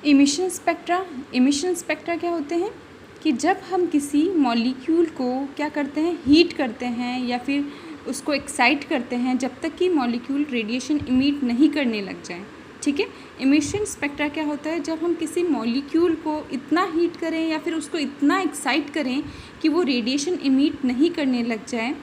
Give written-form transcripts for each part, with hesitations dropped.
Emission spectra क्या होते हैं कि जब हम किसी मॉलिक्यूल को क्या करते हैं, हीट करते हैं या फिर उसको एक्साइट करते हैं जब तक कि मॉलिक्यूल रेडिएशन इमिट नहीं करने लग जाए। ठीक है, इमिशन स्पेक्ट्रा क्या होता है, जब हम किसी मॉलिक्यूल को इतना हीट करें या फिर उसको इतना एक्साइट करें कि वो रेडिएशन इमिट नहीं करने लग जाए।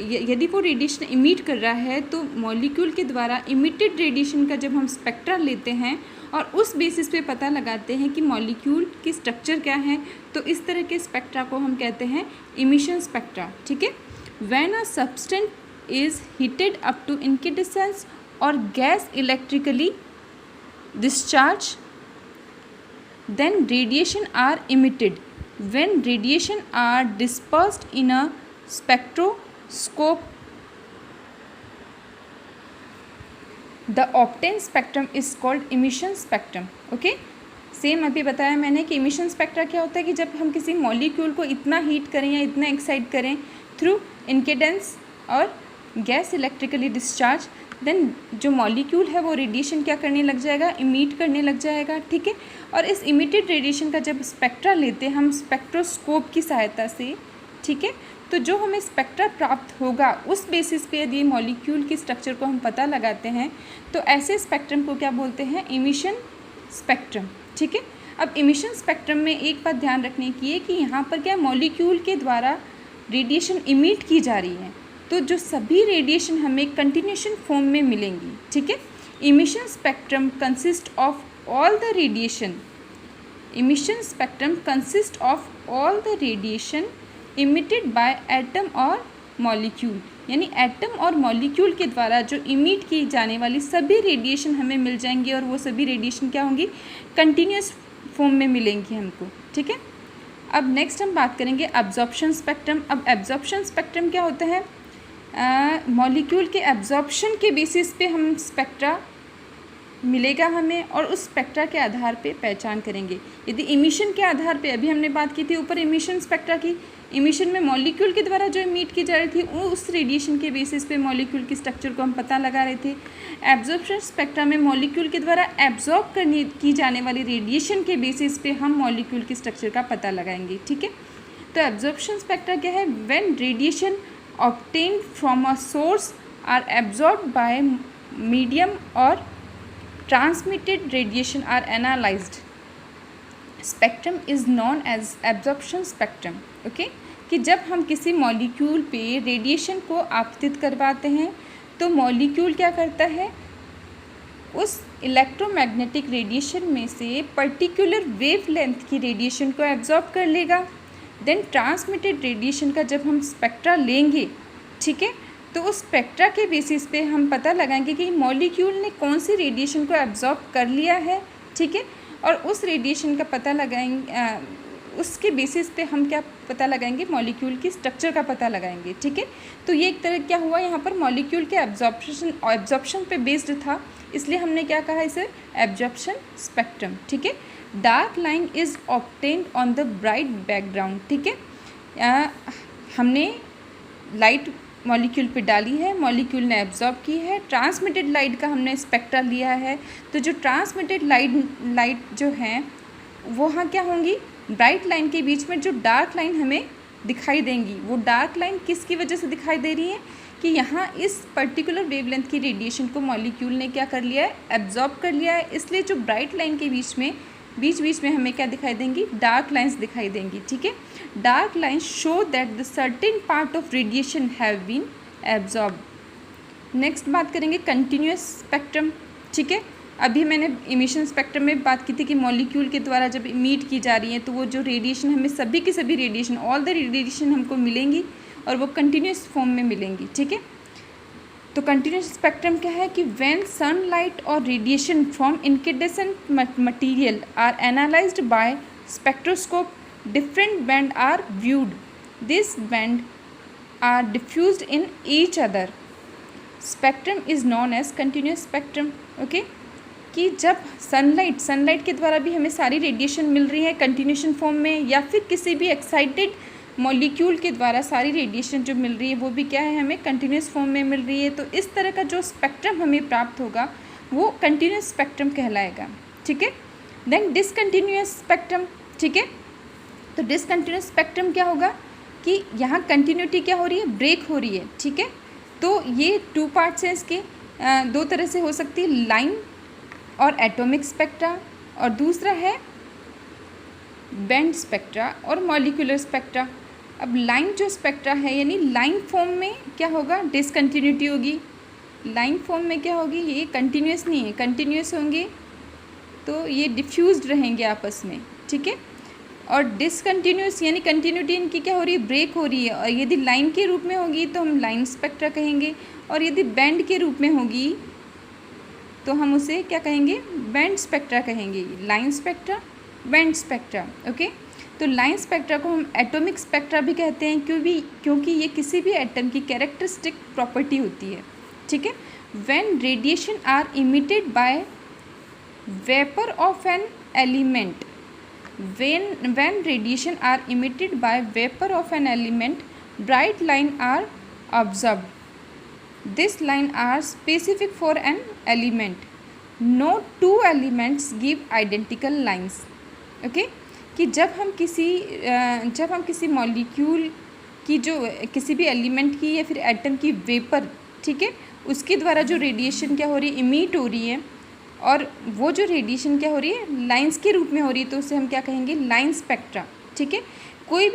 यदि वो रेडिएशन इमिट कर रहा है तो मॉलिक्यूल के द्वारा इमिटेड रेडिएशन का जब हम स्पेक्ट्रा लेते हैं और उस बेसिस पे पता लगाते हैं कि मॉलिक्यूल की स्ट्रक्चर क्या है, तो इस तरह के स्पेक्ट्रा को हम कहते हैं इमिशन स्पेक्ट्रा। ठीक है, when a substance is heated up to incandescence और gas electrically discharge then radiation are emitted. When radiation are dispersed in a spectroscope, the obtained spectrum is called emission spectrum. Okay, same अभी बताया मैंने कि emission spectra क्या होता है कि जब हम किसी मॉलिक्यूल को इतना हीट करें या इतना एक्साइट करें थ्रू इनकेडेंस और गैस इलेक्ट्रिकली डिस्चार्ज, देन जो मॉलिक्यूल है वो रेडिएशन क्या करने लग जाएगा, इमिट करने लग जाएगा। ठीक है, और इस इमिटेड रेडिएशन का जब स्पेक्ट्रा लेते हैं हम स्पेक्ट्रोस्कोप की सहायता से, ठीक है, तो जो हमें स्पेक्ट्रा प्राप्त होगा उस बेसिस पे यदि मॉलिक्यूल की स्ट्रक्चर को हम पता लगाते हैं तो ऐसे स्पेक्ट्रम को क्या बोलते हैं, इमिशन स्पेक्ट्रम। ठीक है, अब इमिशन स्पेक्ट्रम में एक बात ध्यान रखने की है कि यहाँ पर क्या मॉलिक्यूल के द्वारा रेडिएशन इमिट की जा रही है, तो जो सभी रेडिएशन हमें कंटिन्यूएशन फॉर्म में मिलेंगी। ठीक है, emission spectrum consist of all the radiation, emission spectrum consist of all the radiation emitted by atom और मॉलिक्यूल, यानी एटम और मॉलिक्यूल के द्वारा जो इमिट की जाने वाली सभी रेडिएशन हमें मिल जाएंगी और वो सभी रेडिएशन क्या होंगी, कंटिन्यूस फॉर्म में मिलेंगी हमको। ठीक है, अब नेक्स्ट हम बात करेंगे एब्जॉर्प्शन स्पेक्ट्रम। अब एब्जॉर्प्शन स्पेक्ट्रम क्या होता है, मॉलिक्यूल के एब्जॉर्प्शन के बेसिस पे हम स्पेक्ट्रा मिलेगा हमें और उस स्पेक्ट्रा के आधार पे पहचान करेंगे। यदि इमिशन के आधार पे, अभी हमने बात की थी ऊपर इमिशन स्पेक्ट्रा की, इमिशन में मॉलिक्यूल के द्वारा जो इमिट की जा रही थी उस रेडिएशन के बेसिस पे मॉलिक्यूल की स्ट्रक्चर को हम पता लगा रहे थे। एब्जॉर्प्शन स्पेक्ट्रा में मॉलिक्यूल के द्वारा एब्जॉर्ब करने की जाने वाली रेडिएशन के बेसिस पे हम मॉलिक्यूल की स्ट्रक्चर का पता लगाएंगे। ठीक है, तो एब्जॉर्प्शन स्पेक्ट्रा क्या है, when radiation obtained from a source are absorbed by medium or transmitted radiation are analyzed. Spectrum is known as absorption spectrum. Okay, कि जब हम किसी मॉलिक्यूल पे रेडिएशन को आपतित करवाते हैं तो मॉलिक्यूल क्या करता है, उस इलेक्ट्रोमैग्नेटिक रेडिएशन में से पर्टिकुलर वेवलेंथ की रेडिएशन को एब्जॉर्ब कर लेगा। देन ट्रांसमिटेड रेडिएशन का जब हम स्पेक्ट्रा लेंगे, ठीक है, तो उस स्पेक्ट्रा के बेसिस पे हम पता लगाएंगे कि मॉलिक्यूल ने कौन सी रेडिएशन को एब्जॉर्ब कर लिया है। ठीक है, और उस रेडिएशन का पता लगाएंगे, उसके बेसिस पे हम क्या पता लगाएंगे, मॉलिक्यूल की स्ट्रक्चर का पता लगाएंगे। ठीक है, तो ये एक तरह क्या हुआ, यहाँ पर मॉलिक्यूल के एब्जॉर्प्शन पे बेस्ड था, इसलिए हमने क्या कहा इसे, एब्जॉर्प्शन स्पेक्ट्रम। ठीक है, dark line is obtained on the bright background. ठीक है, हमने लाइट मॉलिक्यूल पे डाली है, मॉलिक्यूल ने एब्जॉर्ब की है, ट्रांसमिटेड लाइट का हमने स्पेक्ट्रा लिया है, तो जो ट्रांसमिटेड लाइट जो है वो हाँ क्या होंगी, ब्राइट लाइन के बीच में जो डार्क लाइन हमें दिखाई देंगी, वो डार्क लाइन किसकी वजह से दिखाई दे रही है कि यहाँ इस पर्टिकुलर वेवलेंथ की रेडिएशन को मॉलिक्यूल ने क्या कर लिया है, एब्जॉर्ब कर लिया है, इसलिए जो ब्राइट लाइन के बीच में हमें क्या दिखाई देंगी, डार्क लाइंस दिखाई देंगी। ठीक है, dark lines show that the certain part of radiation have been absorb. Next बात करेंगे कंटिन्यूस स्पेक्ट्रम। ठीक है, अभी मैंने इमिशन स्पेक्ट्रम में बात की थी कि मॉलिक्यूल के द्वारा जब इमिट की जा रही है तो वो जो रेडिएशन हमें सभी की सभी रेडिएशन, ऑल द रेडिएशन हमको मिलेंगी और वो कंटिन्यूस फॉर्म में मिलेंगी। ठीक है, तो कंटिन्यूस स्पेक्ट्रम क्या है कि व्हेन सनलाइट और radiation from incandescent material are analysed by spectroscope, different band are viewed, this band are diffused in each other, spectrum is known as continuous spectrum. Okay, कि जब सनलाइट के द्वारा भी हमें सारी रेडिएशन मिल रही है कंटिन्यूशन फॉर्म में, या फिर किसी भी एक्साइटेड मॉलिक्यूल के द्वारा सारी रेडिएशन जो मिल रही है वो भी क्या है, हमें कंटिन्यूस फॉर्म में मिल रही है, तो इस तरह का जो स्पेक्ट्रम हमें प्राप्त होगा वो कंटिन्यूस स्पेक्ट्रम कहलाएगा। ठीक है, देन डिसकंटिन्यूअस स्पेक्ट्रम, ठीक है। तो डिसकंटिन्यूअस स्पेक्ट्रम क्या होगा कि यहाँ कंटिन्यूटी क्या हो रही है, ब्रेक हो रही है, ठीक है। तो ये 2 पार्ट्स हैं इसके, 2 तरह से हो सकती है, लाइन और एटॉमिक स्पेक्ट्रा, और दूसरा है बैंड स्पेक्ट्रा और मॉलिक्यूलर स्पेक्ट्रा। अब लाइन जो स्पेक्ट्रा है यानी लाइन फॉर्म में क्या होगा, डिसकंटिन्यूटी होगी। लाइन फॉर्म में क्या होगी, ये कंटिन्यूस नहीं है, कंटिन्यूस होंगे तो ये डिफ्यूज्ड रहेंगे आपस में, ठीक है। और डिसकंटिन्यूस यानी कंटिन्यूटी इनकी क्या हो रही है, ब्रेक हो रही है। और यदि लाइन के रूप में होगी तो हम लाइन स्पेक्ट्रा कहेंगे, और यदि बैंड के रूप में होगी तो हम उसे क्या कहेंगे, बैंड स्पेक्ट्रा कहेंगे। Line spectra, band spectra, okay. तो लाइन स्पेक्ट्रा को हम एटॉमिक स्पेक्ट्रा भी कहते हैं, क्योंकि ये किसी भी एटम की कैरेक्टरिस्टिक प्रॉपर्टी होती है, ठीक है। When radiation are emitted by vapour of an element, when radiation are emitted by vapor of an element, bright line are observed. This line are specific for an element. No two elements give identical lines. Okay? कि जब हम किसी molecule की, जो किसी भी element की या फिर एटम की वेपर, ठीक है, उसके द्वारा जो रेडिएशन क्या हो रही है, इमिट हो रही है, और वो जो रेडिएशन क्या हो रही है, लाइंस के रूप में हो रही है, तो उसे हम क्या कहेंगे, लाइन स्पेक्ट्रा, ठीक है। कोई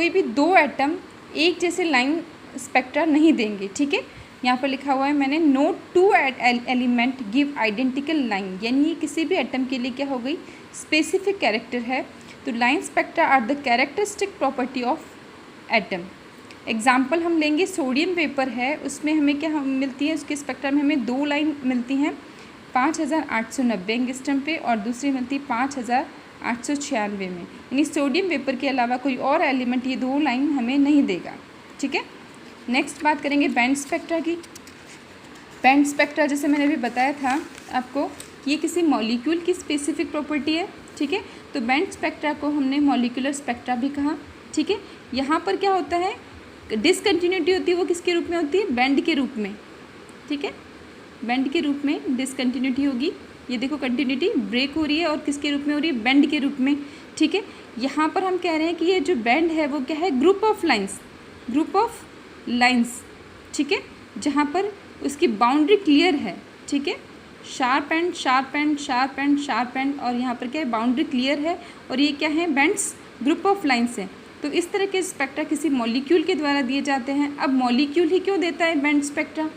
भी 2 एटम एक जैसे लाइन स्पेक्ट्रा नहीं देंगे, ठीक है। यहाँ पर लिखा हुआ है मैंने, no 2 element give identical line, यानी किसी भी एटम के लिए क्या हो गई, स्पेसिफिक कैरेक्टर है। तो line spectra are the characteristic property of atom. Example हम लेंगे, सोडियम वेपर है, उसमें हमें क्या मिलती है, उसके स्पेक्ट्रा में हमें 2 लाइन मिलती हैं 5890 एंगस्ट्रम पे, और दूसरी मिलती है 5896 में। यानी सोडियम वेपर के अलावा कोई और एलिमेंट ये 2 लाइन हमें नहीं देगा, ठीक है। नेक्स्ट बात करेंगे बैंड स्पेक्ट्रा की। बैंड स्पेक्ट्रा जैसे मैंने अभी बताया था आपको, ये किसी मॉलिक्यूल की स्पेसिफिक प्रॉपर्टी है, ठीक है। तो बैंड स्पेक्ट्रा को हमने मॉलिक्यूलर स्पेक्ट्रा भी कहा, ठीक है। यहाँ पर क्या होता है, डिसकंटिन्यूटी होती है, वो किसके रूप में होती है, बैंड के रूप में, ठीक है। बैंड के रूप में डिसकंटिन्यूटी होगी। ये देखो कंटिन्यूटी ब्रेक हो रही है, और किसके रूप में हो रही है, बैंड के रूप में, ठीक है। यहाँ पर हम कह रहे हैं कि ये जो बैंड है वो क्या है, ग्रुप ऑफ लाइंस, ठीक है, जहाँ पर उसकी बाउंड्री क्लियर है, ठीक है। Sharp and sharp and sharp and sharp and, और यहाँ पर क्या है, बाउंड्री क्लियर है, और ये क्या है, बैंड्स, ग्रुप ऑफ लाइंस है। तो इस तरह के स्पेक्ट्रा किसी मॉलिक्यूल के द्वारा दिए जाते हैं। अब मॉलिक्यूल ही क्यों देता है बैंड स्पेक्ट्रा,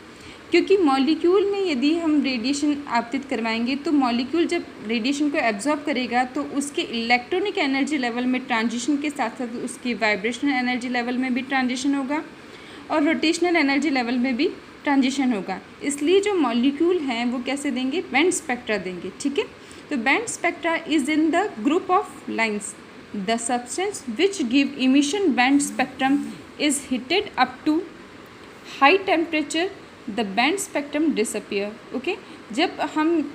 क्योंकि मॉलिक्यूल में यदि हम रेडिएशन आपतित करवाएंगे तो मॉलिक्यूल जब रेडिएशन को एब्जॉर्ब करेगा तो उसके इलेक्ट्रॉनिक एनर्जी लेवल में ट्रांजिशन के साथ साथ उसकी वाइब्रेशनल एनर्जी लेवल में भी ट्रांजिशन होगा, और रोटेशनल एनर्जी लेवल में भी ट्रांजिशन होगा। इसलिए जो मॉलिक्यूल हैं वो कैसे देंगे, बैंड स्पेक्ट्रा देंगे, ठीक है। तो band spectra is in the group of lines. The substance which give emission band spectrum is heated up to high temperature, the band spectrum disappear, okay. जब हम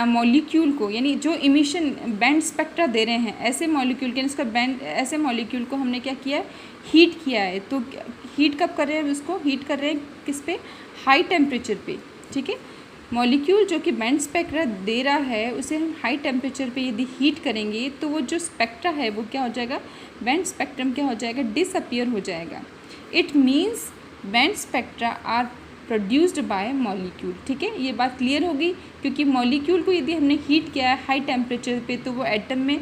मॉलिक्यूल को, यानी जो इमिशन बैंड स्पेक्ट्रा दे रहे हैं ऐसे मॉलिक्यूल के, इसका बैंड, ऐसे मॉलिक्यूल को हमने क्या किया है, हीट किया है। तो हीट कब कर रहे हैं, उसको हीट कर रहे हैं किस पे, हाई टेम्परेचर पे, ठीक है। मॉलिक्यूल जो कि बैंड स्पेक्ट्रा दे रहा है उसे हम हाई टेम्परेचर पे यदि हीट करेंगे तो वो जो स्पेक्ट्रा है वो क्या हो जाएगा, बैंड स्पेक्ट्रम क्या हो जाएगा, डिसअपियर हो जाएगा। It means band spectra are produced by molecule, ठीक है। ये बात क्लियर होगी, क्योंकि मॉलिक्यूल को यदि हमने हीट किया है हाई टेम्परेचर पे तो वो एटम में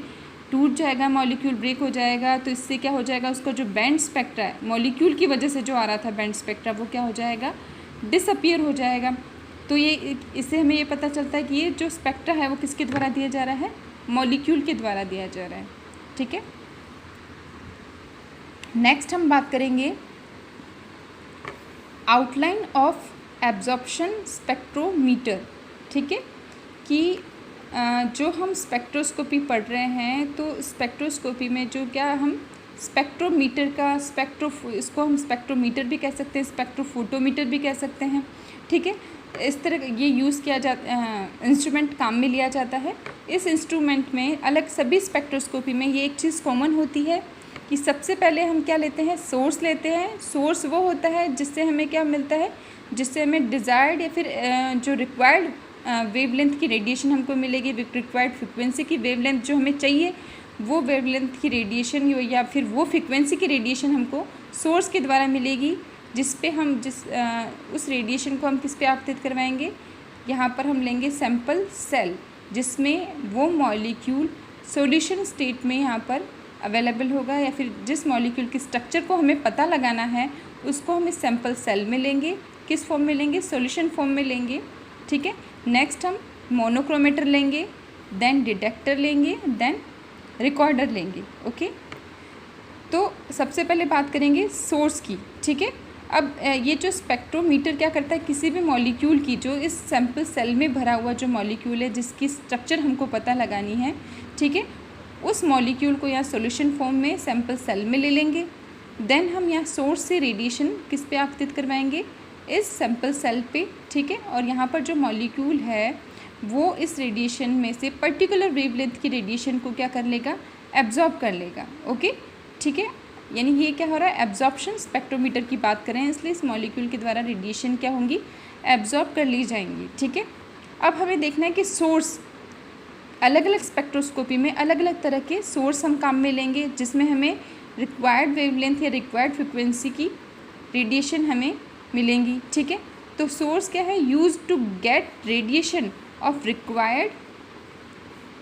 टूट जाएगा, मॉलिक्यूल ब्रेक हो जाएगा। तो इससे क्या हो जाएगा, उसका जो बैंड स्पेक्ट्रा है मॉलिक्यूल की वजह से जो आ रहा था बैंड स्पेक्ट्रा, वो क्या हो जाएगा, डिसअपियर हो जाएगा। तो ये, इससे हमें ये पता चलता है कि ये जो स्पेक्ट्रा है वो किसके द्वारा दिया जा रहा है, मॉलिक्यूल के द्वारा दिया जा रहा है, ठीक है। नेक्स्ट हम बात करेंगे आउटलाइन ऑफ एब्जॉर्प्शन स्पेक्ट्रोमीटर, ठीक है। कि जो हम स्पेक्ट्रोस्कोपी पढ़ रहे हैं तो स्पेक्ट्रोस्कोपी में जो क्या हम स्पेक्ट्रोमीटर का इसको हम स्पेक्ट्रोमीटर भी कह सकते हैं, स्पेक्ट्रोफोटोमीटर भी कह सकते हैं, ठीक है। इस तरह ये यूज़ किया जाता, इंस्ट्रूमेंट काम में लिया जाता है। इस इंस्ट्रूमेंट में अलग सभी स्पेक्ट्रोस्कोपी में ये एक चीज़ कॉमन होती है कि सबसे पहले हम क्या लेते हैं, सोर्स लेते हैं। सोर्स वो होता है जिससे हमें क्या मिलता है, जिससे हमें डिज़ायर्ड या फिर जो रिक्वायर्ड वेवलेंथ की रेडिएशन हमको मिलेगी, रिक्वायर्ड फ्रिक्वेंसी की वेवलेंथ जो हमें चाहिए वो वेवलेंथ की रेडिएशन या फिर वो फ्रिक्वेंसी की रेडिएशन हमको सोर्स के द्वारा मिलेगी, जिस पे हम उस रेडिएशन को हम किस पे आपतित करवाएंगे, यहाँ पर हम लेंगे सैंपल सेल, जिसमें वो मॉलिक्यूल सॉल्यूशन स्टेट में यहाँ पर अवेलेबल होगा, या फिर जिस मॉलिक्यूल की स्ट्रक्चर को हमें पता लगाना है उसको हम इस सैंपल सेल में लेंगे। किस फॉर्म में लेंगे? सॉल्यूशन फॉर्म में लेंगे। ठीक है, नेक्स्ट हम मोनोक्रोमेटर लेंगे, देन डिटेक्टर लेंगे, देन रिकॉर्डर लेंगे। ओके, तो सबसे पहले बात करेंगे सोर्स की। ठीक है, अब ये जो स्पेक्ट्रोमीटर क्या करता है, किसी भी मॉलिक्यूल की जो इस सैंपल सेल में भरा हुआ जो मॉलिक्यूल है जिसकी स्ट्रक्चर हमको पता लगानी है, ठीक है, उस मॉलिक्यूल को यहाँ सॉल्यूशन फॉर्म में सैंपल सेल में ले लेंगे। देन हम यहाँ सोर्स से रेडिएशन किस पे आपतित करवाएंगे, इस सैंपल सेल पे। ठीक है, और यहाँ पर जो मॉलिक्यूल है वो इस रेडिएशन में से पर्टिकुलर वेवलेंथ की रेडिएशन को क्या कर लेगा, एब्जॉर्ब कर लेगा। ओके, ठीक है, यानी ये क्या हो रहा है, एब्जॉर्प्शन स्पेक्ट्रोमीटर की बात करें, इसलिए इस मॉलिक्यूल के द्वारा रेडिएशन क्या होंगी, एब्जॉर्ब कर ली जाएंगी। ठीक है, अब हमें देखना है कि सोर्स, अलग अलग स्पेक्ट्रोस्कोपी में अलग अलग तरह के सोर्स हम काम में लेंगे, जिसमें हमें रिक्वायर्ड वेवलेंथ या रिक्वायर्ड फ्रिक्वेंसी की रेडिएशन हमें मिलेंगी। ठीक है, तो सोर्स क्या है, use to get radiation of required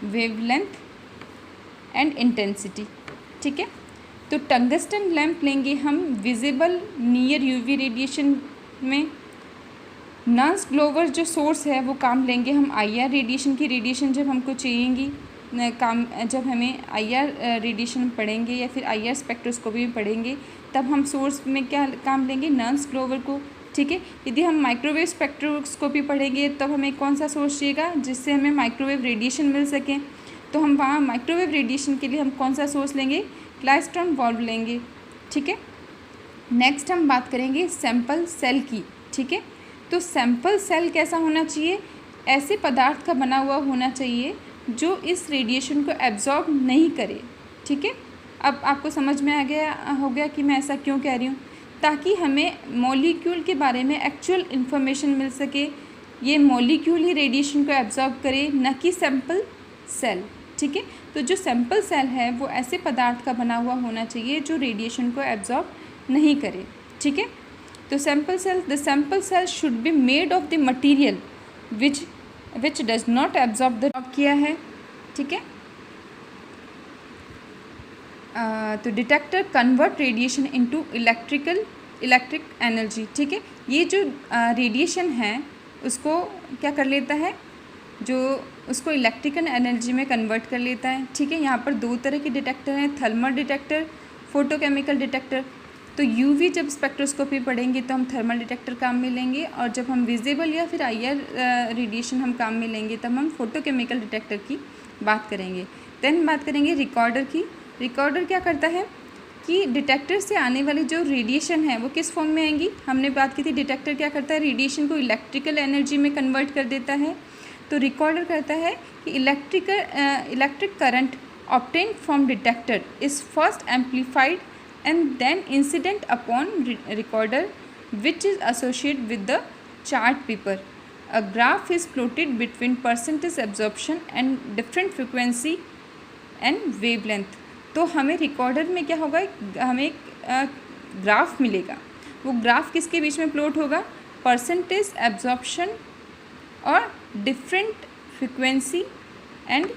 wavelength and intensity. ठीक है, तो टंगस्टन लैंप लेंगे हम विजिबल नियर यूवी रेडिएशन में। नॉन ग्लोवर जो सोर्स है वो काम लेंगे हम आईआर रेडिएशन की रेडिएशन जब हमको चाहिएगी काम, जब हमें आईआर रेडिएशन पढ़ेंगे या फिर आईआर स्पेक्ट्रोस्कोपी में पढ़ेंगे तब हम सोर्स में क्या काम लेंगे, नॉन ग्लोवर को। ठीक है, यदि हम माइक्रोवेव स्पेक्ट्रोस्कोपी पढ़ेंगे तब हमें कौन सा सोर्स चाहिएगा जिससे हमें माइक्रोवेव रेडिएशन मिल सके, तो हम वहाँ माइक्रोवेव रेडिएशन के लिए हम कौन सा सोर्स लेंगे, क्लाइस्ट्रॉन वाल्व लेंगे। ठीक है, नेक्स्ट हम बात करेंगे सैंपल सेल की। ठीक है, तो सैंपल सेल कैसा होना चाहिए, ऐसे पदार्थ का बना हुआ होना चाहिए जो इस रेडिएशन को एब्जॉर्ब नहीं करे। ठीक है, अब आपको समझ में आ गया होगा कि मैं ऐसा क्यों कह रही हूँ, ताकि हमें मॉलिक्यूल के बारे में एक्चुअल इन्फॉर्मेशन मिल सके, ये मॉलिक्यूल ही रेडिएशन को एब्जॉर्ब करे, न कि सैंपल सेल। ठीक है, तो जो सैंपल सेल है वो ऐसे पदार्थ का बना हुआ होना चाहिए जो रेडिएशन को एब्जॉर्ब नहीं करे। ठीक है, तो sample cell, the sample cell should be made of the material which does not absorb the किया है। ठीक है, तो detector convert radiation into electric energy. ठीक है, ये जो रेडिएशन है उसको क्या कर लेता है, जो उसको इलेक्ट्रिकल एनर्जी में कन्वर्ट कर लेता है। ठीक है, यहाँ पर दो तरह के डिटेक्टर हैं, थर्मल डिटेक्टर, फोटोकेमिकल डिटेक्टर। तो यूवी जब स्पेक्ट्रोस्कोपी पढ़ेंगे तो हम थर्मल डिटेक्टर काम में लेंगे, और जब हम विजिबल या फिर आईआर रेडिएशन हम काम में लेंगे तब हम फोटोकेमिकल डिटेक्टर की बात करेंगे। देन बात करेंगे रिकॉर्डर की। रिकॉर्डर क्या करता है कि डिटेक्टर से आने वाली जो रेडिएशन है वो किस फॉर्म में आएंगी, हमने बात की थी डिटेक्टर क्या करता है, रेडिएशन को इलेक्ट्रिकल एनर्जी में कन्वर्ट कर देता है। तो रिकॉर्डर कहता है कि electric current obtained from detector is first amplified and then incident upon recorder which is associated with the chart paper. A graph is plotted between percentage absorption and different frequency and wavelength. तो हमें recorder में क्या होगा, हमें graph मिलेगा, वो graph किसके बीच में प्लॉट होगा, परसेंटेज एब्जॉर्प्शन और डिफरेंट फ्रिक्वेंसी एंड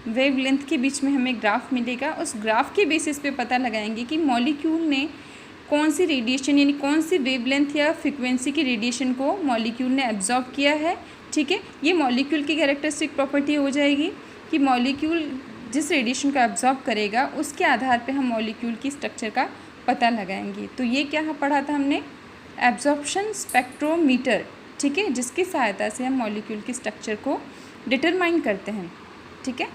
वेवलेंथ के बीच में हमें ग्राफ मिलेगा। उस ग्राफ के बेसिस पे पता लगाएंगे कि मॉलिक्यूल ने कौन सी रेडिएशन यानी कौन सी वेवलेंथ या फ्रिक्वेंसी की रेडिएशन को मॉलिक्यूल ने एब्जॉर्ब किया है। ठीक है, ये मॉलिक्यूल की कैरेक्टरिस्टिक प्रॉपर्टी हो जाएगी कि मॉलिक्यूल जिस रेडिएशन को एब्जॉर्ब करेगा उसके आधार पे हम मॉलिक्यूल की स्ट्रक्चर का पता लगाएंगे। तो ये क्या पढ़ा था हमने, एब्जॉर्प्शन स्पेक्ट्रोमीटर। ठीक है, जिसकी सहायता से हम मॉलिक्यूल की स्ट्रक्चर को डिटरमाइन करते हैं। ठीक है।